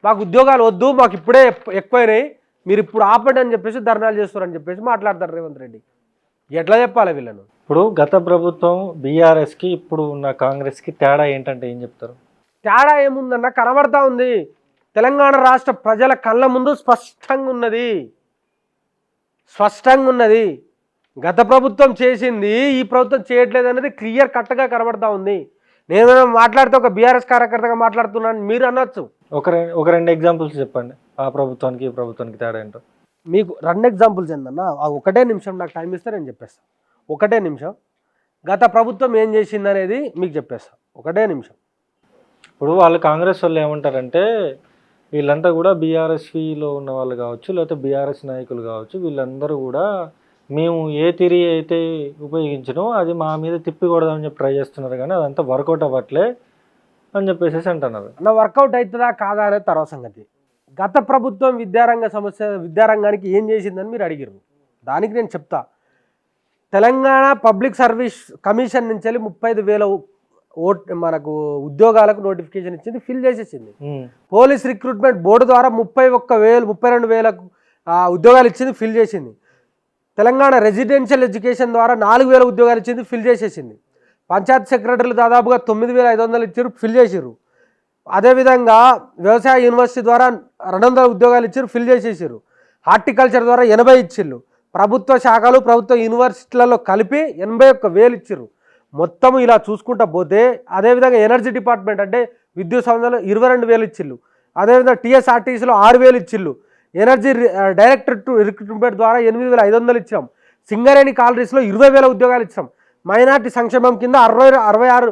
మాకు ఉద్యోగాలు వద్దు, మాకు ఇప్పుడే ఎక్కువైనాయి, మీరు ఇప్పుడు ఆపండి అని చెప్పేసి ధర్నాలు చేస్తారని చెప్పేసి మాట్లాడతారు రేవంత్ రెడ్డి. ఎట్లా చెప్పాలి వీళ్ళను? ఇప్పుడు గత ప్రభుత్వం బీఆర్ఎస్కి ఇప్పుడు ఉన్న కాంగ్రెస్కి తేడా ఏంటంటే ఏం చెప్తారు? తేడా ఏముందన్న కనబడతా ఉంది. తెలంగాణ రాష్ట్ర ప్రజల కళ్ళ ముందు స్పష్టంగా ఉన్నది. గత ప్రభుత్వం చేసింది ఈ ప్రభుత్వం చేయట్లేదు అనేది క్లియర్ కట్గా కనబడతా ఉంది. నేను మాట్లాడితే ఒక బీఆర్ఎస్ కార్యకర్తగా మాట్లాడుతున్నాను మీరు అనొచ్చు. ఒక రెండు ఎగ్జాంపుల్స్ చెప్పండి, ఆ ప్రభుత్వానికి ఈ ప్రభుత్వానికి తేడా ఏంటో. మీకు 2 ఎగ్జాంపుల్స్ ఏందన్నా, ఒకటే నిమిషం నాకు టైం ఇస్తే నేను చెప్పేస్తాను. ఒకటే నిమిషం గత ప్రభుత్వం ఏం చేసింది అనేది మీకు చెప్పేస్తాను. ఒకటే నిమిషం. ఇప్పుడు వాళ్ళు కాంగ్రెస్ వాళ్ళు ఏమంటారంటే వీళ్ళంతా కూడా బీఆర్ఎస్లో ఉన్న వాళ్ళు కావచ్చు, లేకపోతే బీఆర్ఎస్ నాయకులు కావచ్చు, వీళ్ళందరూ కూడా మేము ఏ థియరీ అయితే ఉపయోగించినో అది మా మీద తిప్పికూడదని చెప్పి ట్రై చేస్తున్నారు, కానీ అదంతా వర్కౌట్ అవ్వట్లే అని చెప్పేసి అంటున్నారు. నా వర్కౌట్ అవుతుందా కాదా అనేది తర్వాత సంగతి. గత ప్రభుత్వం విద్యారంగానికి ఏం చేసిందని మీరు అడిగారు. దానికి నేను చెప్తా. తెలంగాణ పబ్లిక్ సర్వీస్ కమిషన్ నుంచి వెళ్ళి 35,000 మనకు ఉద్యోగాలకు నోటిఫికేషన్ ఇచ్చింది, ఫిల్ చేసేసింది. పోలీస్ రిక్రూట్మెంట్ బోర్డు ద్వారా 32,000 ఉద్యోగాలు ఇచ్చింది, ఫిల్ చేసింది. తెలంగాణ రెసిడెన్షియల్ ఎడ్యుకేషన్ ద్వారా 4,000 ఉద్యోగాలు ఇచ్చింది, ఫిల్ చేసేసింది. పంచాయత్ సెక్రటరీలు దాదాపుగా 9,500 ఇచ్చారు, ఫిల్ చేసారు. అదేవిధంగా వ్యవసాయ యూనివర్సిటీ ద్వారా 200 ఉద్యోగాలు ఇచ్చారు, ఫిల్ చేసేసారు. హార్టికల్చర్ ద్వారా 80 ఇచ్చిర్రు. ప్రభుత్వ శాఖలు ప్రభుత్వ యూనివర్సిటీలలో కలిపి 81,000 ఇచ్చిర్రు. మొత్తం ఇలా చూసుకుంటా పోతే, అదేవిధంగా ఎనర్జీ డిపార్ట్మెంట్ అంటే విద్యుత్ సంస్థలో 22,000 ఇచ్చిర్రు. అదేవిధంగా టీఎస్ఆర్టీసీలో 6,000 ఇచ్చిర్రు. ఎనర్జీ డైరెక్టర్ రిక్రూట్మెంట్ ద్వారా 8,500 ఇచ్చాం. సింగరేణి కాలరీస్లో 20,000 ఉద్యోగాలు ఇచ్చాం. మైనార్టీ సంక్షేమం కింద 66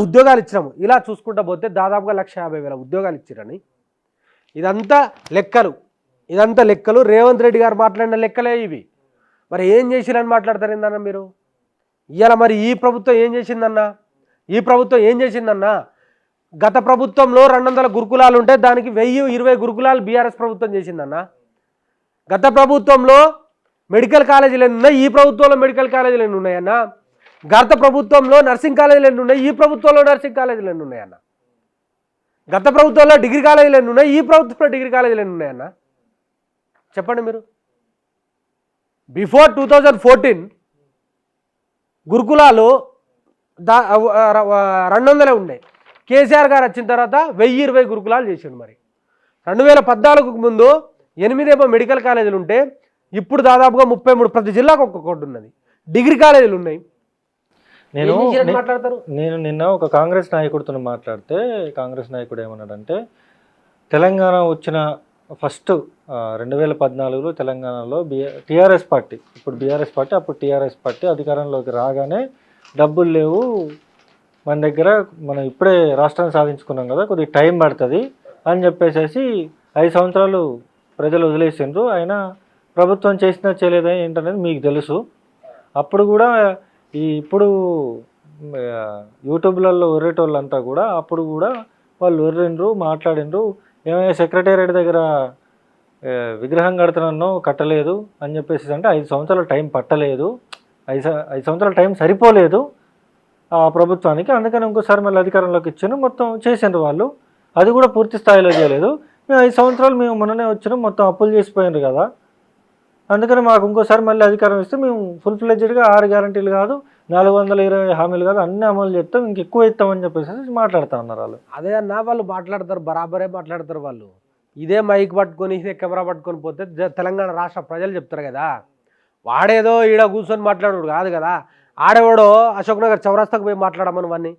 ఉద్యోగాలు ఇచ్చినాము. ఇలా చూసుకుంటా పోతే దాదాపుగా 1,50,000 ఉద్యోగాలు ఇచ్చిరని. ఇదంతా లెక్కలు రేవంత్ రెడ్డి గారు మాట్లాడిన లెక్కలే ఇవి. మరి ఏం చేసిరని మాట్లాడతారు ఏందన్న మీరు? ఇవాళ మరి ఈ ప్రభుత్వం ఏం చేసిందన్నా? గత ప్రభుత్వంలో 200 గురుకులాలు ఉంటే దానికి 1,020 గురుకులాలు బీఆర్ఎస్ ప్రభుత్వం చేసిందన్న. గత ప్రభుత్వంలో మెడికల్ కాలేజీలు ఎన్ని ఉన్నాయి, ఈ ప్రభుత్వంలో మెడికల్ కాలేజీలు ఎన్ని ఉన్నాయన్న? గత ప్రభుత్వంలో నర్సింగ్ కాలేజీలు ఎన్ని ఉన్నాయి, ఈ ప్రభుత్వంలో నర్సింగ్ కాలేజీలు ఎన్ని ఉన్నాయన్న? గత ప్రభుత్వంలో డిగ్రీ కాలేజీలు ఎన్ని ఉన్నాయి, ఈ ప్రభుత్వంలో డిగ్రీ కాలేజీలు ఎన్ని ఉన్నాయన్న? చెప్పండి మీరు. బిఫోర్ 2014 గురుకులాలు 200 ఉన్నాయి. కేసీఆర్ గారు వచ్చిన తర్వాత 1,020 గురుకులాలు చేసిండు. మరి 2014కు ముందు 8 మెడికల్ కాలేజీలు ఉంటే ఇప్పుడు దాదాపుగా 33, ప్రతి జిల్లాకు ఒక్కొక్కటి ఉన్నది. డిగ్రీ కాలేజీలు ఉన్నాయి. నేను నిన్న ఒక కాంగ్రెస్ నాయకుడితో మాట్లాడితే కాంగ్రెస్ నాయకుడు ఏమన్నాడంటే, తెలంగాణ వచ్చిన ఫస్ట్ 2014లో తెలంగాణలో టీఆర్ఎస్ పార్టీ, ఇప్పుడు బీఆర్ఎస్ పార్టీ, అప్పుడు టీఆర్ఎస్ పార్టీ అధికారంలోకి రాగానే డబ్బులు లేవు మన దగ్గర, మనం ఇప్పుడే రాష్ట్రాన్ని సాధించుకున్నాం కదా, కొద్దిగా టైం పడుతుంది అని చెప్పేసి 5 సంవత్సరాలు ప్రజలు వదిలేసిండ్రు. అయినా ప్రభుత్వం చేసినా చేయలేదని ఏంటనేది మీకు తెలుసు. అప్పుడు కూడా ఇప్పుడు యూట్యూబ్లలో ఒర్రేటోళ్ళంతా కూడా అప్పుడు కూడా వాళ్ళు ఒర్రిండ్రు, మాట్లాడిండ్రు. ఏమైనా సెక్రటేరియట్ దగ్గర విగ్రహం కడుతున్నానో కట్టలేదు అని చెప్పేసి అంటే 5 సంవత్సరాల టైం పట్టలేదు, 5 సంవత్సరాల టైం సరిపోలేదు ఆ ప్రభుత్వానికి. అందుకని ఇంకోసారి మళ్ళీ అధికారంలోకి ఇచ్చాను, మొత్తం చేసిండ్రు వాళ్ళు. అది కూడా పూర్తి స్థాయిలో చేయలేదు. మేము 5 సంవత్సరాలు మేము మొన్ననే వచ్చినాం, మొత్తం అప్పులు చేసిపోయినారు కదా, అందుకని మాకు ఇంకోసారి మళ్ళీ అధికారం ఇస్తే మేము ఫుల్ ఫ్లెడ్జ్డ్గా 6 గ్యారంటీలు కాదు, 420 హామీలు కాదు, అన్ని అమలు చేస్తాం, ఇంకెక్కువ ఇస్తామని చెప్పేసి మాట్లాడుతూ ఉన్నారు వాళ్ళు. అదే అన్న, వాళ్ళు మాట్లాడతారు, బరాబరే మాట్లాడతారు వాళ్ళు. ఇదే మైక్ పట్టుకొని ఇదే కెమెరా పట్టుకొని పోతే తెలంగాణ రాష్ట్ర ప్రజలు చెప్తారు కదా, వాడేదో ఈడ కూర్చొని మాట్లాడు కాదు కదా, ఆడేవాడో అశోక్ నగర్ చౌరాస్తాకు పోయి మాట్లాడమని వాడిని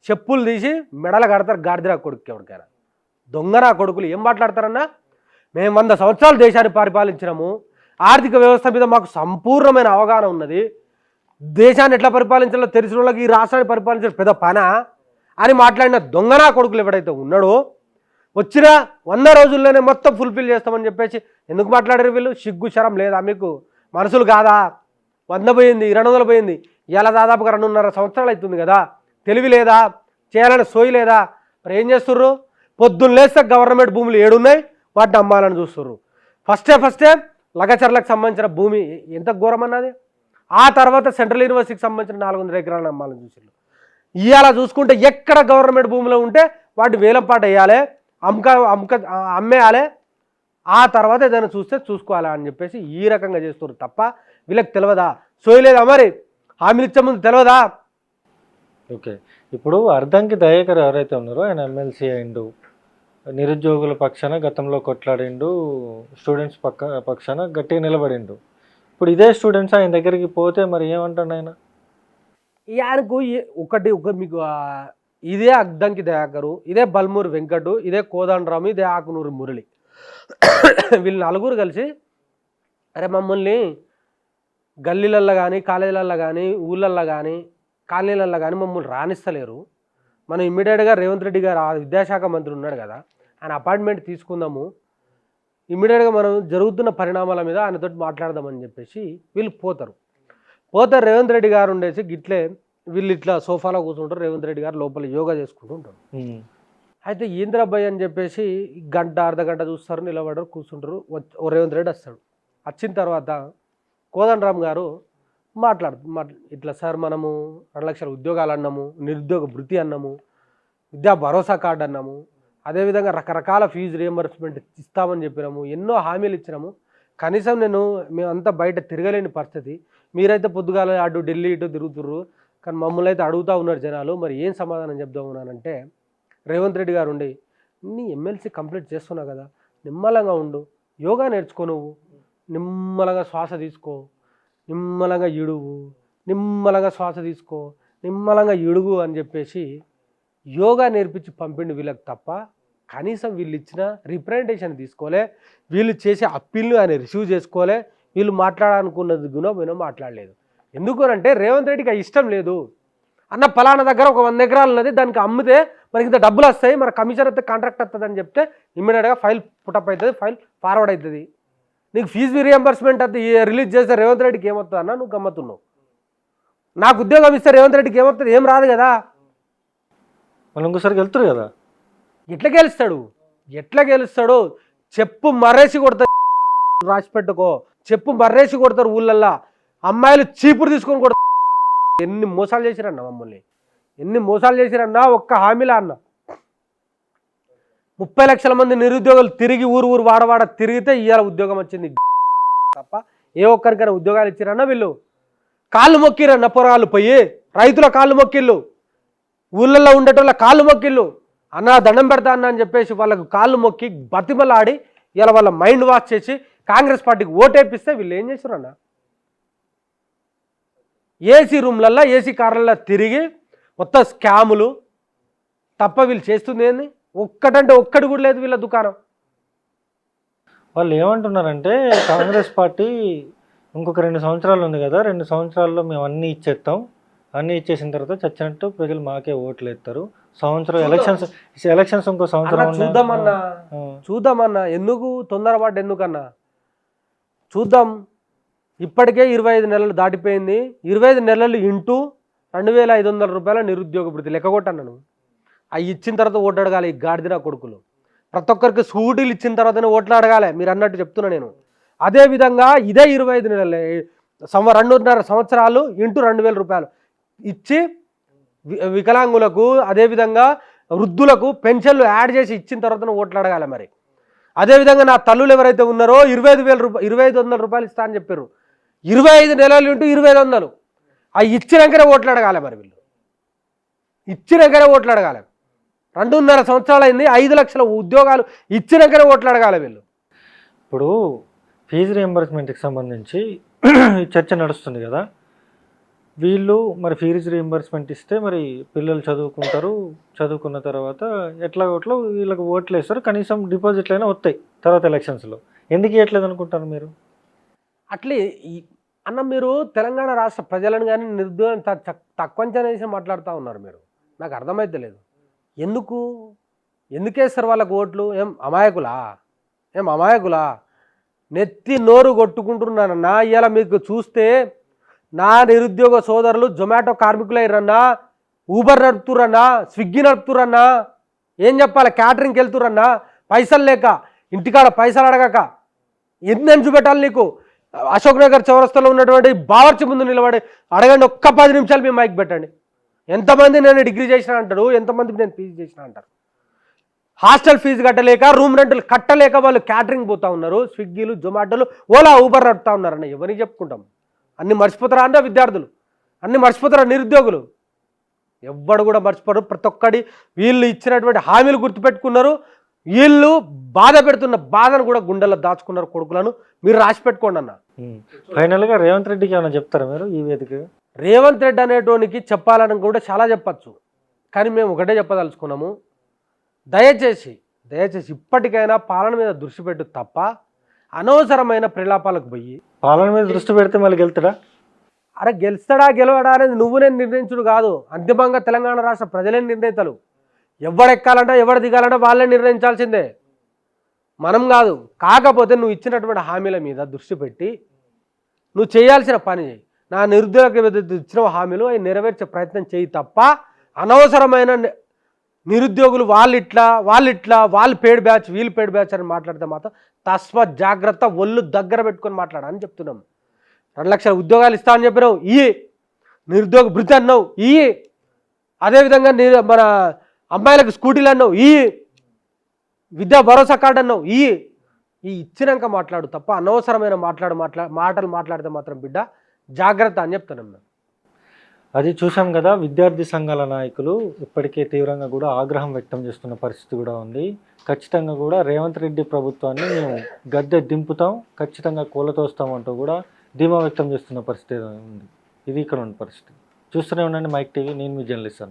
చెప్పులు తీసి మెడలు కడతారు. గాడిదిరా కొడుకు ఎవరికైనా, దొంగరా కొడుకులు ఏం మాట్లాడతారన్నా? మేము 100 సంవత్సరాలు దేశాన్ని పరిపాలించినాము, ఆర్థిక వ్యవస్థ మీద మాకు సంపూర్ణమైన అవగాహన ఉన్నది, దేశాన్ని ఎట్లా పరిపాలించాలో తెలిసిన వాళ్ళకి ఈ రాష్ట్రాన్ని పరిపాలించడం పెద్ద పనా అని మాట్లాడిన దొంగనా కొడుకులు ఎవడైతే ఉన్నాడో, వచ్చిన 100 రోజుల్లోనే మొత్తం ఫుల్ఫిల్ చేస్తామని చెప్పేసి ఎందుకు మాట్లాడారు వీళ్ళు? సిగ్గు శరం లేదా మీకు? మనసులు కాదా? 100 పోయింది, 200 పోయింది, ఇలా దాదాపుగా 2.5 సంవత్సరాలు అవుతుంది కదా. తెలివి లేదా? చేయాలని సోయి లేదా? మరి ఏం చేస్తుర్రు? పొద్దున్న లేస్తే గవర్నమెంట్ భూములు ఏడున్నాయి, వాటిని అమ్మాలని చూస్తుర్రు. ఫస్టే లగచర్లకు సంబంధించిన భూమి ఎంత ఘోరమన్నది. ఆ తర్వాత సెంట్రల్ యూనివర్సిటీకి సంబంధించిన 400 ఎకరాలను అమ్మాలని చూసిర్రు. ఇవాళ చూసుకుంటే ఎక్కడ గవర్నమెంట్ భూమిలో ఉంటే వాటి వేలంపాట వేయాలి, అమ్మేయాలి, ఆ తర్వాత ఏదైనా చూసుకోవాలా అని చెప్పేసి ఈ రకంగా చేస్తున్నారు తప్ప వీళ్ళకి తెలియదా? సోయలేదా? మరి హామీలు ఇచ్చే ముందు తెలియదా? ఓకే, ఇప్పుడు అర్ధంకి దయాకర్ ఎవరైతే ఉన్నారో ఆయన ఎమ్మెల్సీ అయిండు, నిరుద్యోగుల పక్షాన గతంలో కొట్లాడిండు, స్టూడెంట్స్ పక్షాన గట్టిగా నిలబడిండు. ఇప్పుడు ఇదే స్టూడెంట్స్ ఆయన దగ్గరికి పోతే మరి ఏమంటాడు ఆయన? ఆయనకు మీకు ఇదే అద్దంకి దయాకరు, ఇదే బల్మూరి వెంకటు, ఇదే కోదండరాము, ఇదే ఆకునూరు మురళి, వీళ్ళు నలుగురు కలిసి అరే మమ్మల్ని గల్లీలల్లో కానీ కాలేజీలల్లో కానీ ఊళ్ళల్లో కానీ కాలనీలల్లో కానీ మమ్మల్ని రాణిస్తలేరు, మనం ఇమ్మీడియట్గా రేవంత్ రెడ్డి గారు విద్యాశాఖ మంత్రి ఉన్నాడు కదా, ఆయన అపాయింట్మెంట్ తీసుకుందాము, ఇమ్మీడియట్గా మనం జరుగుతున్న పరిణామాల మీద ఆయనతో మాట్లాడదామని చెప్పేసి వీళ్ళు పోతారు. రేవంత్ రెడ్డి గారు ఉండేసి గిట్లే వీళ్ళు ఇట్లా సోఫాలో కూర్చుంటారు, రేవంత్ రెడ్డి గారు లోపల యోగా చేసుకుంటూ ఉంటారు. అయితే ఏంద్రబ్బాయి అని చెప్పేసి గంట అర్ధగంట చూస్తారు, నిలబడరు, కూర్చుంటారు. రేవంత్ రెడ్డి వస్తాడు. వచ్చిన తర్వాత కోదండరామ్ గారు ఇట్లా సార్ మనము 2 లక్షల ఉద్యోగాలు అన్నాము, నిరుద్యోగ భృతి అన్నాము, విద్యా భరోసా కార్డు అన్నాము, అదేవిధంగా రకరకాల ఫీజు రియంబర్స్మెంట్ ఇస్తామని చెప్పినాము, ఎన్నో హామీలు ఇచ్చినాము, కనీసం మేమంతా బయట తిరగలేని పరిస్థితి, మీరైతే పొద్దుగాల అటు ఢిల్లీ ఇటు తిరుగుతుర్రు, కానీ మమ్మల్ని అయితే అడుగుతూ ఉన్నారు జనాలు, మరి ఏం సమాధానం చెప్దామన్నానంటే రేవంత్ రెడ్డి గారు ఉండి నీ ఎమ్మెల్సీ కంప్లీట్ చేస్తున్నావు కదా, నిమ్మలంగా ఉండు, యోగా నేర్చుకో, నువ్వు నిమ్మలంగా శ్వాస తీసుకో, నిమ్మలంగా ఇడుగు, నిమ్మలంగా శ్వాస తీసుకో, నిమ్మలంగా ఇడుగు అని చెప్పేసి యోగా నేర్పించి పంపిండు వీళ్ళకి తప్ప కనీసం వీళ్ళు ఇచ్చిన రిప్రజెంటేషన్ తీసుకోలే, వీళ్ళు చేసే అప్పీల్ని ఆయన రిసీవ్ చేసుకోలే, వీళ్ళు మాట్లాడాలనుకున్నది వినో మాట్లాడలేదు. ఎందుకు అంటే రేవంత్ రెడ్డికి ఇష్టం లేదు. అన్న పలానా దగ్గర ఒక 100 ఎకరాలు ఉన్నది, దానికి అమ్మితే మనకి ఇంత డబ్బులు వస్తాయి, మన కమిషన్ వస్తే కాంట్రాక్ట్ వస్తుంది అని చెప్తే ఇమ్మీడియట్గా ఫైల్ పుటప్ అవుతుంది, ఫైల్ ఫార్వర్డ్ అవుతుంది. నీకు ఫీజు రీఎంబర్స్మెంట్ అది రిలీజ్ చేస్తే రేవంత్ రెడ్డికి ఏమవుతుంది అన్న? నువ్వు గమ్మతున్నావు. నాకు ఉద్యోగం ఇస్తే రేవంత్ రెడ్డికి ఏమవుతుంది? ఏం రాదు కదా. మనం ఇంకోసారి వెళ్తారు కదా. ఎట్లా గెలుస్తాడు? చెప్పు మర్రేసి కొడతారు, రాసి పెట్టుకో, చెప్పు మర్రేసి కొడతారు ఊళ్ళల్లో. అమ్మాయిలు చీపురు తీసుకొని కొడతారు. ఎన్ని మోసాలు చేసిరన్న మమ్మల్ని, ఎన్ని మోసాలు చేసిరన్నా. ఒక్క హామీలా అన్న 30 లక్షల మంది నిరుద్యోగులు తిరిగి ఊరు వాడవాడ తిరిగితే ఇవాళ ఉద్యోగం వచ్చింది తప్ప ఏ ఒక్కరికైనా ఉద్యోగాలు ఇచ్చిరన్నా? వీళ్ళు కాళ్ళు మొక్కిరన్న, పొరగాళ్ళు పోయి రైతుల కాళ్ళు మొక్కిళ్ళు, ఊళ్ళల్లో ఉండేటోళ్ళ కాళ్ళు మొక్కిళ్ళు, అన్న దండం పెడతా అన్న అని చెప్పేసి వాళ్ళకు కాళ్ళు మొక్కి బతిమలాడి ఇలా వాళ్ళ మైండ్ వాష్ చేసి కాంగ్రెస్ పార్టీకి ఓటేపిస్తే వీళ్ళు ఏం చేశారన్న? ఏసీ రూమ్లల్లో ఏసీ కార్లలో తిరిగి మొత్తం స్కాములు తప్ప వీళ్ళు చేస్తుంది ఏంది? ఒక్కటంటే ఒక్కటి కూడా లేదు వీళ్ళ దుకాణం. వాళ్ళు ఏమంటున్నారంటే కాంగ్రెస్ పార్టీ ఇంకొక 2 సంవత్సరాలు ఉంది కదా, 2 సంవత్సరాల్లో మేము అన్నీ ఇచ్చేస్తాం, అన్నీ ఇచ్చేసిన తర్వాత చచ్చినట్టు ప్రజలు మాకే ఓట్లు వేస్తారు, సంవత్సరం ఎలక్షన్స్ ఇంకో సంవత్సరం చూద్దామన్నా. ఎందుకు తొందరపాటు? ఎందుకన్నా చూద్దాం. ఇప్పటికే 25 నెలలు దాటిపోయింది. 25 నెలలు ఇంటూ 2500 రూపాయల నిరుద్యోగ భృతి లెక్క కొట్టన్నాను. అవి ఇచ్చిన తర్వాత ఓట్లు అడగాలి ఈ గాడిదిన కొడుకులు. ప్రతి ఒక్కరికి స్కూటీలు ఇచ్చిన తర్వాతనే ఓట్లు అడగాలి, మీరు అన్నట్టు చెప్తున్నా నేను. అదేవిధంగా ఇదే 25 నెలలు 2.5 సంవత్సరాలు ఇంటూ 2000 రూపాయలు ఇచ్చి వికలాంగులకు అదేవిధంగా వృద్ధులకు పెన్షన్లు యాడ్ చేసి ఇచ్చిన తర్వాతనే ఓట్లు అడగాలి. మరి అదేవిధంగా నా తల్లులు ఎవరైతే ఉన్నారో 2500 రూపాయలు ఇస్తా అని చెప్పారు. 25 నెలలు ఇంటూ 2500 అవి ఇచ్చినాకనే ఓట్లు అడగాలి. మరి వీళ్ళు ఇచ్చినాకనే ఓట్లు అడగాలి. 2.5 సంవత్సరాలు అయింది, 5 లక్షల ఉద్యోగాలు ఇచ్చినాకనే ఓట్లు అడగాలి వీళ్ళు. ఇప్పుడు ఫీజు రియంబర్స్మెంట్కి సంబంధించి చర్చ నడుస్తుంది కదా, వీళ్ళు మరి ఫీజు రియంబర్స్మెంట్ ఇస్తే మరి పిల్లలు చదువుకుంటారు, చదువుకున్న తర్వాత ఎట్లా వీళ్ళకి ఓట్లు వేస్తారు, కనీసం డిపాజిట్లు అయినా వస్తాయి తర్వాత ఎలక్షన్స్లో. ఎందుకు ఇవ్వట్లేదు అనుకుంటారు మీరు? అట్లే అన్న మీరు తెలంగాణ రాష్ట్ర ప్రజలను కానీ నిరుద్యోగం తక్కువ అంచనా వేసి మాట్లాడుతూ ఉన్నారు మీరు. నాకు అర్థమైతే లేదు ఎందుకు వేస్తారు వాళ్ళకు ఓట్లు? ఏం అమాయకులా? నెత్తి నోరు కొట్టుకుంటున్నానన్నా. ఇలా మీకు చూస్తే నా నిరుద్యోగ సోదరులు జొమాటో కార్మికులు అయ్యారన్నా, ఊబర్ నడుపుతురన్నా, స్విగ్గీ నడుపుతురన్నా, ఏం చెప్పాలి, క్యాటరింగ్కి వెళ్తురన్నా, పైసలు లేక ఇంటికాడ పైసలు అడగక ఎన్ని చూపెట్టాలి నీకు. అశోక్ నగర్ చౌరస్తాలో ఉన్నటువంటి బావర్చి ముందు నిలబడి అడగండి, ఒక్క 10 నిమిషాలు మీ మైక్ పెట్టండి. ఎంతమంది నేను డిగ్రీ చేసిన అంటారు, ఎంతమంది నేను పీజీ చేసిన అంటారు. హాస్టల్ ఫీజు కట్టలేక, రూమ్ రెంట్లు కట్టలేక వాళ్ళు క్యాటరింగ్ పోతా ఉన్నారు, స్విగ్గీలు, జొమాటోలు, ఓలా, ఊబర్ నడుపుతా ఉన్నారన్న. ఎవరికి చెప్పుకుంటాం? అన్ని మర్చిపోతారా అంటే విద్యార్థులు, అన్ని మర్చిపోతారా నిరుద్యోగులు? ఎవ్వడు కూడా మర్చిపోరు. ప్రతి ఒక్కడి వీళ్ళు ఇచ్చినటువంటి హామీలు గుర్తుపెట్టుకున్నారు. వీళ్ళు బాధ పెడుతున్న బాధను కూడా గుండెల్లో దాచుకున్నారు కొడుకులను. మీరు రాసి పెట్టుకోండి అన్న. ఫైనల్గా రేవంత్ రెడ్డికి ఏమైనా చెప్తారా మీరు ఈ వేదిక? రేవంత్ రెడ్డి అనేటోనికి చెప్పాలని కూడా చాలా చెప్పచ్చు, కానీ మేము ఒకటే చెప్పదలుచుకున్నాము. దయచేసి ఇప్పటికైనా పాలన మీద దృష్టి పెట్టు తప్ప అనవసరమైన ప్రలాపాలకు పోయి. పాలన మీద దృష్టి పెడితే మళ్ళీ గెలుతాడా? అరే గెలుస్తాడా గెలవడా అనేది నువ్వు నేను నిర్ణయించుడు కాదు. అంతిమంగా తెలంగాణ రాష్ట్ర ప్రజలే నిర్ణయితలు. ఎవడెక్కాలంటే ఎవడు దిగాలంటే వాళ్ళే నిర్ణయించాల్సిందే, మనం కాదు. కాకపోతే నువ్వు ఇచ్చినటువంటి హామీల మీద దృష్టి పెట్టి నువ్వు చేయాల్సిన పని చేయి. నా నిరుద్యోగ ఇచ్చిన హామీలు అవి నెరవేర్చే ప్రయత్నం చేయి తప్ప అనవసరమైన నిరుద్యోగులు వాళ్ళు పేడ్ బ్యాచ్, వీళ్ళు పేడ్ బ్యాచ్ అని మాట్లాడితే మాత్రం తస్మాత్ జాగ్రత్త, ఒళ్ళు దగ్గర పెట్టుకొని మాట్లాడని చెప్తున్నాం. 2 లక్షల ఉద్యోగాలు ఇస్తా అని చెప్పినావు, నిరుద్యోగ భృతి అన్నావు, అదేవిధంగా మన అమ్మాయిలకు స్కూటీలు అన్నావు, విద్యా భరోసా కార్డు అన్నావు, ఇచ్చినాక మాట్లాడు తప్ప అనవసరమైన మాటలు మాట్లాడితే మాత్రం బిడ్డ జాగ్రత్త అని చెప్తున్నాం మేము. అది చూసాం కదా, విద్యార్థి సంఘాల నాయకులు ఇప్పటికే తీవ్రంగా కూడా ఆగ్రహం వ్యక్తం చేస్తున్న పరిస్థితి కూడా ఉంది. ఖచ్చితంగా కూడా రేవంత్ రెడ్డి ప్రభుత్వాన్ని మేము గద్దె దింపుతాం, ఖచ్చితంగా కూలతోస్తామంటూ కూడా ధీమా వ్యక్తం చేస్తున్న పరిస్థితి ఉంది. ఇది ఇక్కడ ఉన్న పరిస్థితి. చూస్తూనే ఉండండి మైక్ టీవీ. నేను మీ జర్నలిస్ట్.